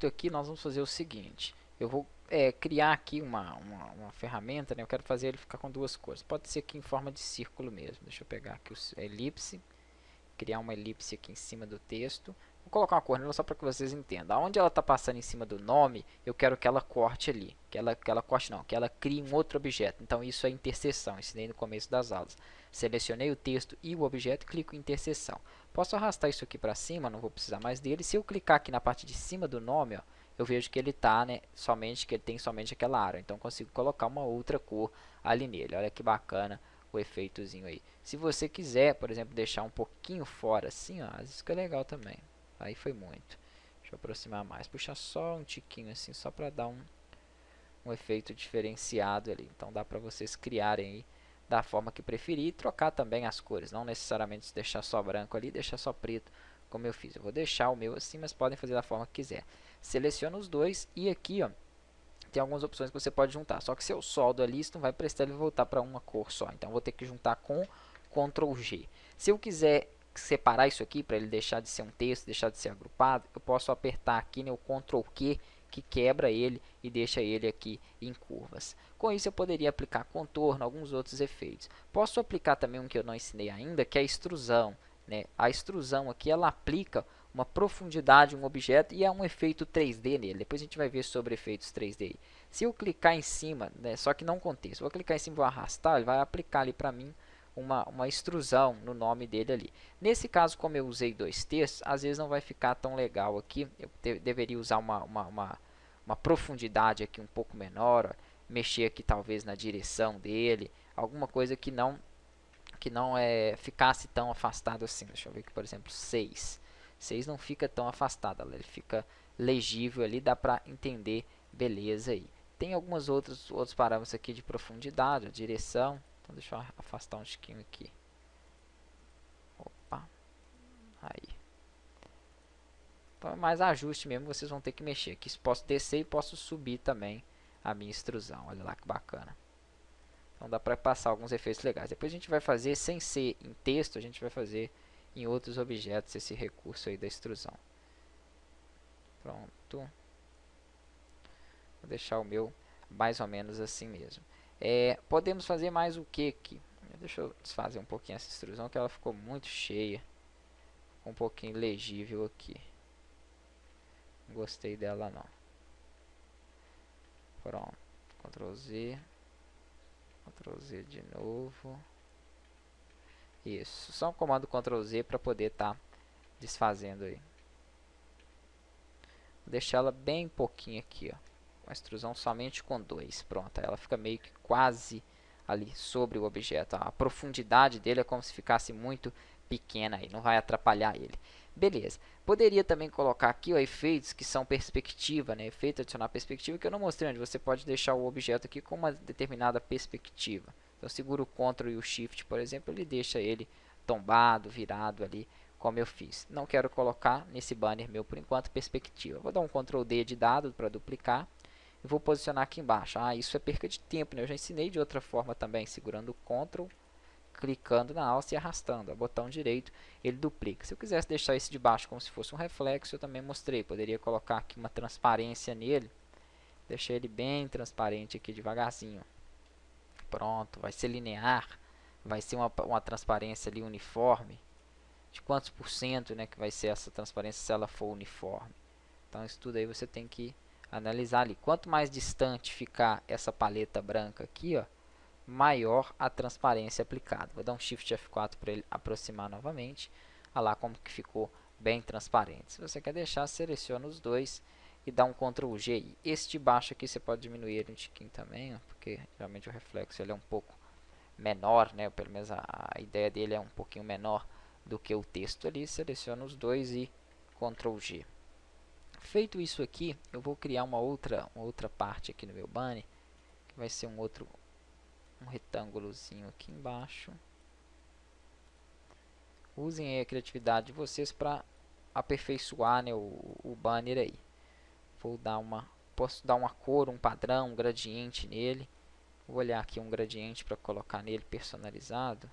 efeito aqui, nós vamos fazer o seguinte. Eu vou criar aqui uma ferramenta, né? Eu quero fazer ele ficar com duas cores. Pode ser aqui em forma de círculo mesmo. Deixa eu pegar aqui a elipse. Criar uma elipse aqui em cima do texto. Vou colocar uma cor nela só para que vocês entendam. Aonde ela está passando em cima do nome, eu quero que ela corte ali. Que ela corte não, que ela crie um outro objeto. Então isso é interseção, ensinei no começo das aulas. Selecionei o texto e o objeto e clico em interseção. Posso arrastar isso aqui para cima, não vou precisar mais dele. Se eu clicar aqui na parte de cima do nome, ó, eu vejo que ele tá, né, que ele tem somente aquela área. Então consigo colocar uma outra cor ali nele. Olha que bacana o efeitozinho aí. Se você quiser, por exemplo, deixar um pouquinho fora assim, ó, isso fica legal também. Aí foi muito. Deixa eu aproximar mais. Puxar só um tiquinho assim, só para dar um efeito diferenciado ali. Então dá para vocês criarem aí da forma que preferir e trocar também as cores. Não necessariamente deixar só branco ali, deixar só preto, como eu fiz. Eu vou deixar o meu assim, mas podem fazer da forma que quiser. Seleciona os dois e aqui, ó, tem algumas opções que você pode juntar. Só que se eu soldo ali, isso não vai prestar ele voltar para uma cor só. Então vou ter que juntar com Ctrl G. Se eu quiser separar isso aqui para ele deixar de ser um texto, deixar de ser agrupado, eu posso apertar aqui, né, o Ctrl Q, que quebra ele e deixa ele aqui em curvas. Com isso eu poderia aplicar contorno, alguns outros efeitos. Posso aplicar também um que eu não ensinei ainda, que é a extrusão, né? A extrusão aqui ela aplica uma profundidade em um objeto e é um efeito 3D nele. Depois a gente vai ver sobre efeitos 3D. Se eu clicar em cima, né, só que não com texto, vou clicar em cima e vou arrastar, ele vai aplicar ali para mim uma extrusão no nome dele ali. Nesse caso, como eu usei dois textos, às vezes não vai ficar tão legal aqui. Eu deveria usar uma profundidade aqui um pouco menor, ó, mexer aqui talvez na direção dele, alguma coisa que não ficasse tão afastado assim. Deixa eu ver aqui, por exemplo, 6. 6 não fica tão afastado, ele fica legível ali, dá para entender beleza aí. Tem alguns outros parâmetros aqui de profundidade, a direção. Então deixa eu afastar um tiquinho aqui. Opa, aí. Então é mais ajuste mesmo, vocês vão ter que mexer. Aqui posso descer e posso subir também a minha extrusão. Olha lá que bacana. Então dá para passar alguns efeitos legais. Depois a gente vai fazer, sem ser em texto, a gente vai fazer em outros objetos esse recurso aí da extrusão. Pronto. Vou deixar o meu mais ou menos assim mesmo. Podemos fazer mais o que aqui? Deixa eu desfazer um pouquinho essa extrusão, que ela ficou muito cheia. Um pouquinho legível aqui. Não gostei dela não. Pronto. Ctrl Z. Ctrl Z de novo. Isso. Só um comando Ctrl Z para poder estar desfazendo aí. Vou deixar ela bem pouquinho aqui, ó. Uma extrusão somente com 2. Pronto. Ela fica meio que quase ali sobre o objeto. A profundidade dele é como se ficasse muito pequena aí. Não vai atrapalhar ele. Beleza. Poderia também colocar aqui, ó, efeitos que são perspectiva, né? Efeito adicionar perspectiva, que eu não mostrei onde você pode deixar o objeto aqui com uma determinada perspectiva. Então, seguro o Ctrl e o Shift, por exemplo, ele deixa ele tombado, virado ali, como eu fiz. Não quero colocar nesse banner meu, por enquanto, perspectiva. Vou dar um Ctrl D de dado para duplicar e vou posicionar aqui embaixo. Isso é perca de tempo, né? Eu já ensinei de outra forma também, segurando o Ctrl, clicando na alça e arrastando. O botão direito, ele duplica. Se eu quisesse deixar esse de baixo como se fosse um reflexo, eu também mostrei. Poderia colocar aqui uma transparência nele. Deixar ele bem transparente aqui devagarzinho. Pronto, vai ser linear. Vai ser uma transparência ali uniforme. De quantos por cento, né, que vai ser essa transparência se ela for uniforme. Então isso tudo aí você tem que analisar ali. Quanto mais distante ficar essa paleta branca aqui, ó, maior a transparência aplicada. Vou dar um Shift F4 para ele aproximar novamente. Olha lá como que ficou bem transparente. Se você quer deixar, seleciona os dois e dá um Ctrl G. Este de baixo aqui você pode diminuir ele um tiquinho também, ó, porque realmente o reflexo ele é um pouco menor, né? Pelo menos a ideia dele é um pouquinho menor do que o texto ali. Seleciona os dois e Ctrl G. Feito isso aqui, eu vou criar uma outra parte aqui no meu banner, que vai ser um retângulozinho aqui embaixo. Usem aí a criatividade de vocês para aperfeiçoar, né, o banner aí. Posso dar uma cor, um padrão, um gradiente nele. Vou olhar aqui um gradiente para colocar nele personalizado.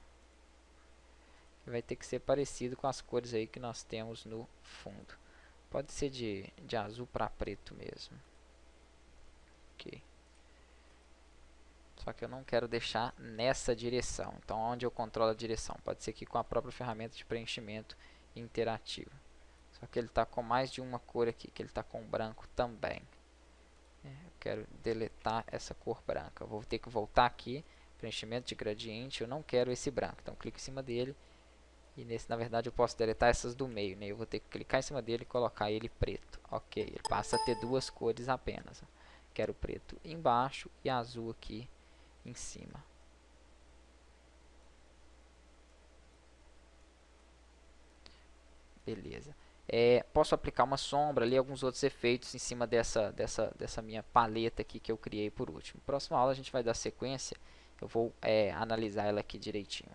Vai ter que ser parecido com as cores aí que nós temos no fundo. Pode ser de azul para preto mesmo. Ok. Só que eu não quero deixar nessa direção. Então, onde eu controlo a direção? Pode ser aqui com a própria ferramenta de preenchimento interativo. Só que ele está com mais de uma cor aqui, que ele está com branco também. Eu quero deletar essa cor branca. Eu vou ter que voltar aqui, preenchimento de gradiente. Eu não quero esse branco. Então, clico em cima dele. E nesse, na verdade, eu posso deletar essas do meio, né? Eu vou ter que clicar em cima dele e colocar ele preto. Ok, ele passa a ter duas cores apenas. Quero preto embaixo e azul aqui em cima. Beleza. Posso aplicar uma sombra ali, alguns outros efeitos em cima dessa minha paleta aqui que eu criei por último. Próxima aula a gente vai dar sequência. Eu vou analisar ela aqui direitinho.